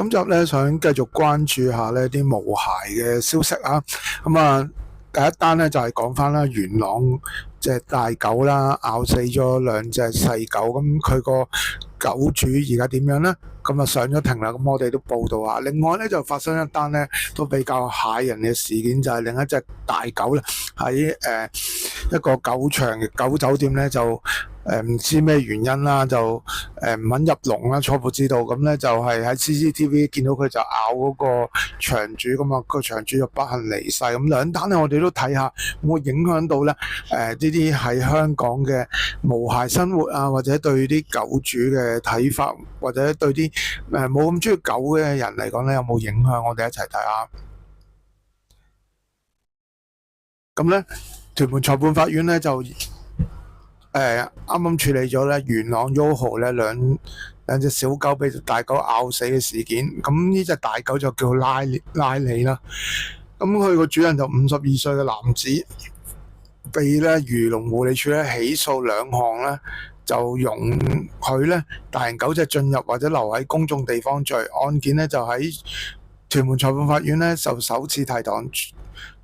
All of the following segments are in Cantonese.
今集咧想繼續關注下呢啲毛孩嘅消息啊。第一單咧就係講翻啦，元朗隻大狗啦，咬死咗兩隻細狗，咁佢個狗主而家點樣呢？咁啊上咗庭啦，咁我哋都報道下。另外咧就發生一單咧都比較駭人嘅事件，就係另一隻大狗咧喺一個狗場嘅狗酒店咧就唔知咩原因啦，就唔肯入籠啦，初步知道。咁咧就係喺 CCTV 見到佢就咬嗰個場主，咁啊個場主就不幸離世。咁兩單咧我哋都睇下會唔會影響到咧呢啲喺香港嘅毛孩生活啊，或者對啲狗主嘅睇法，或者對啲冇咁中意狗嘅人嚟講咧有冇影響？我哋一齊睇下。咁咧屯門裁判法院咧就啱啱處理咗咧元朗 YOHO 咧兩隻小狗俾大狗咬死嘅事件。咁呢隻大狗就叫拉里啦。咁佢個主人就52歲嘅男子，被咧漁農護理署咧起訴兩項咧，就容許咧大型狗隻進入或者留喺公眾地方罪。案件咧就喺屯門裁判法院咧就首次提堂。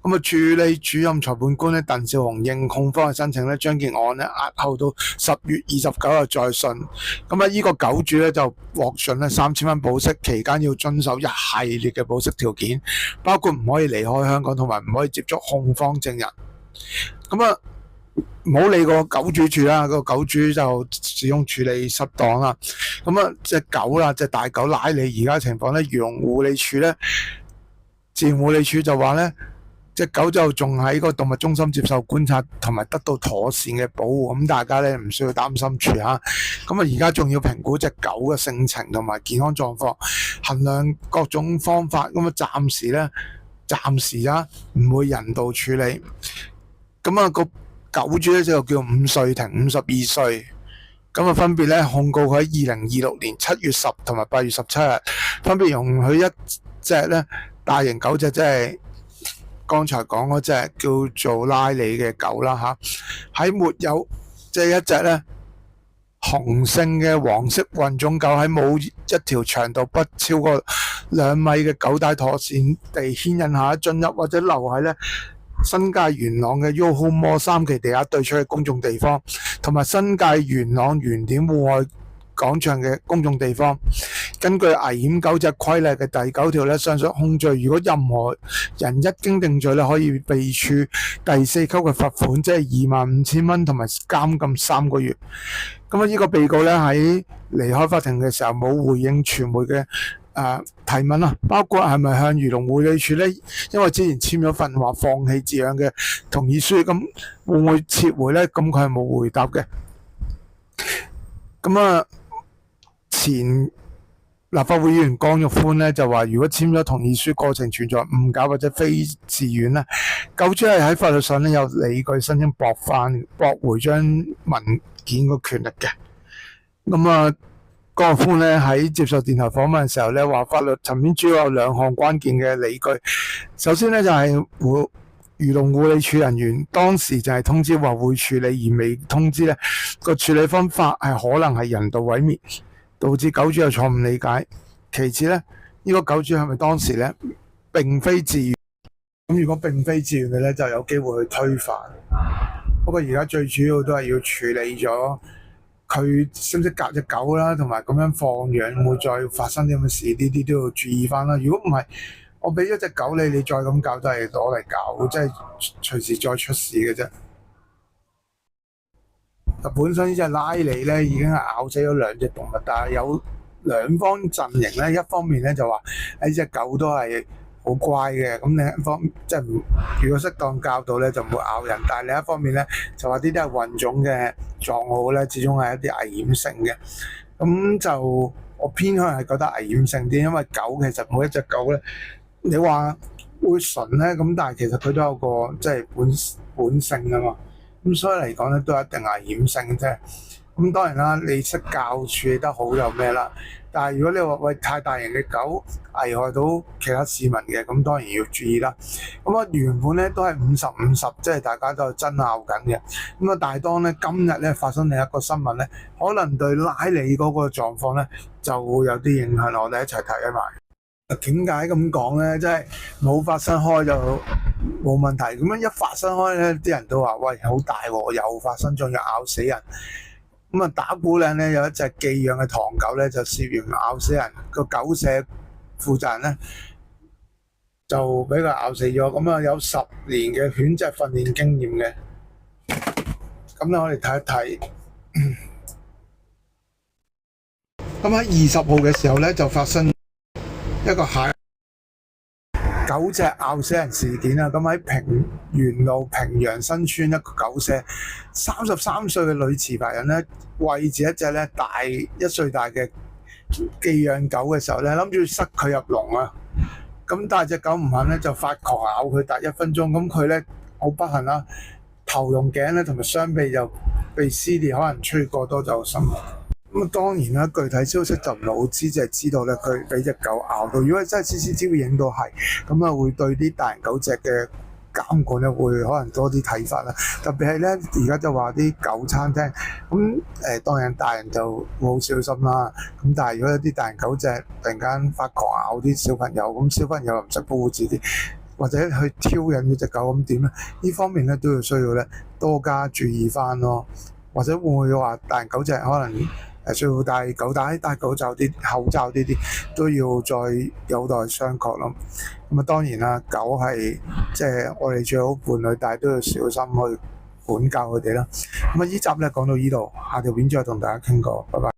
咁啊，處理主任裁判官咧鄧兆雄應控方嘅申請咧，將件案咧押後到10月29日再訊。咁啊，呢個狗主咧就獲准咧3000蚊保釋，期間要遵守一系列嘅保釋條件，包括唔可以離開香港，同埋唔可以接觸控方證人。咁啊，唔好理個狗主住啦，個狗主就始終處理失當啦。咁啊，隻狗啦，隻大狗拉里而家情況咧，漁農護理署咧，自然護理署就話咧，隻狗就仲喺個動物中心接受觀察，同埋得到妥善嘅保護，咁大家咧唔需要擔心住嚇。咁啊，而家仲要評估隻狗嘅性情同埋健康狀況，衡量各種方法。咁啊，暫時唔會人道處理。咁啊，個狗主咧就叫伍瑞庭，52歲。咁啊，分別咧控告佢喺2026年7月10同埋8月17日，分別容許一隻咧大型狗隻，即係剛才講嗰隻叫做拉里嘅狗啦嚇，喺沒有即係一隻咧雄性嘅黃色混種狗喺冇一條長度不超過2米嘅狗帶妥善地牽引下進入或者留喺咧新界元朗嘅 YOHO Mall 3期地下對出嘅公眾地方，同埋新界元朗原點戶外廣場嘅公眾地方。根據危險狗隻規例嘅第9條咧，上述控罪如果任何人一經定罪咧，可以被處第4級嘅罰款，即係25,000蚊，同埋監禁3個月。咁啊，呢個被告咧喺離開法庭嘅時候冇回應傳媒嘅提問啊，包括係咪向漁農護理署咧，因為之前簽咗份話放棄飼養嘅同意書，咁會唔會撤回咧？咁佢係冇回答嘅。咁啊，前立法會議員江玉歡咧就話，如果簽咗同意書過程存在誤解或者非自願咧，狗主係喺法律上咧有理據申請駁回張文件個權力嘅。咁啊，江玉歡咧喺接受電台訪問嘅時候咧話，法律層面主要有2項關鍵嘅理據。首先咧就係漁農護理署人員當時就係通知話會處理，而未通知咧個處理方法係可能係人道毀滅，導致狗主有錯誤理解。其次咧，呢個狗主係咪當時咧並非自願？咁如果並非自願嘅咧，就有機會去推翻。不過而家最主要都係要處理咗佢識唔識隔隻狗啦，同埋咁樣放養會唔會再發生啲咁嘅事，呢啲都要注意翻啦。如果唔係，我俾一隻狗你再咁搞都係攞嚟搞，即係隨時再出事嘅啫。本身呢隻拉里咧已經係咬死咗2隻動物，但係有兩方陣營咧，一方面咧就話呢隻狗都係好乖嘅，咁另一方即係如果適當教導咧就唔會咬人，但係另一方面咧就話呢啲係混種嘅狀況咧，始終係一啲危險性嘅。咁就我偏向係覺得危險性啲，因為狗其實每一隻狗咧，你話會純咧，咁但係其實佢都有個即係本性啊嘛。咁所以嚟講咧，都有一定危險性啫。咁當然啦，你識教處理得好就咩啦。但係如果你話喂太大型嘅狗危害到其他市民嘅，咁當然要注意啦。咁啊原本咧都係50-50，即係大家都係爭拗緊嘅。咁啊，但係當咧今日咧發生另一個新聞咧，可能對拉里嗰個狀況咧就會有啲影響，我哋一齊睇一埋。點解咁講咧？即係冇發生開就冇問題，咁樣一發生開咧，啲人都話：喂，好大鑊，又發生，仲要咬死人。咁啊，打鼓嶺咧有一隻寄養嘅唐狗咧，就涉嫌咬死人。個狗舍負責人咧就俾佢咬死咗。咁啊，有10年嘅犬隻訓練經驗嘅。咁咧，我哋睇一睇。咁喺20號嘅時候咧，就發生一個狗隻咬死人事件啦。咁喺元路平陽新村一個狗舍，33歲嘅女持牌人咧，餵住一隻咧1歲大嘅寄養狗嘅時候咧，諗住塞佢入籠啊。咁但係隻狗唔肯咧，就發狂咬佢達1分鐘。咁佢咧好不幸啦，頭同頸咧同埋雙臂就被撕裂，可能吹過多就身亡。咁啊，當然啦，具體消息就唔係好知，就係知道咧佢俾隻狗咬到。如果真係 CCTV 影到係，咁啊會對啲大型狗隻嘅監管咧會可能多啲睇法啦。特別係咧，而家就話啲狗餐廳，咁當然大人就會好小心啦。咁但係如果有啲大型狗隻突然間發狂咬啲小朋友，咁小朋友又唔識保護自己，或者去挑釁嗰隻狗，咁點咧？呢方面咧都要需要咧多加注意翻咯。或者會唔會話大型狗隻可能需要戴狗帶、戴口罩呢啲都要再有待商榷咯。咁啊，當然啦，狗係即係我哋最好伴侶，但係都要小心去管教佢哋啦。咁啊，呢集咧講到呢度，下條片再同大家傾過，拜拜。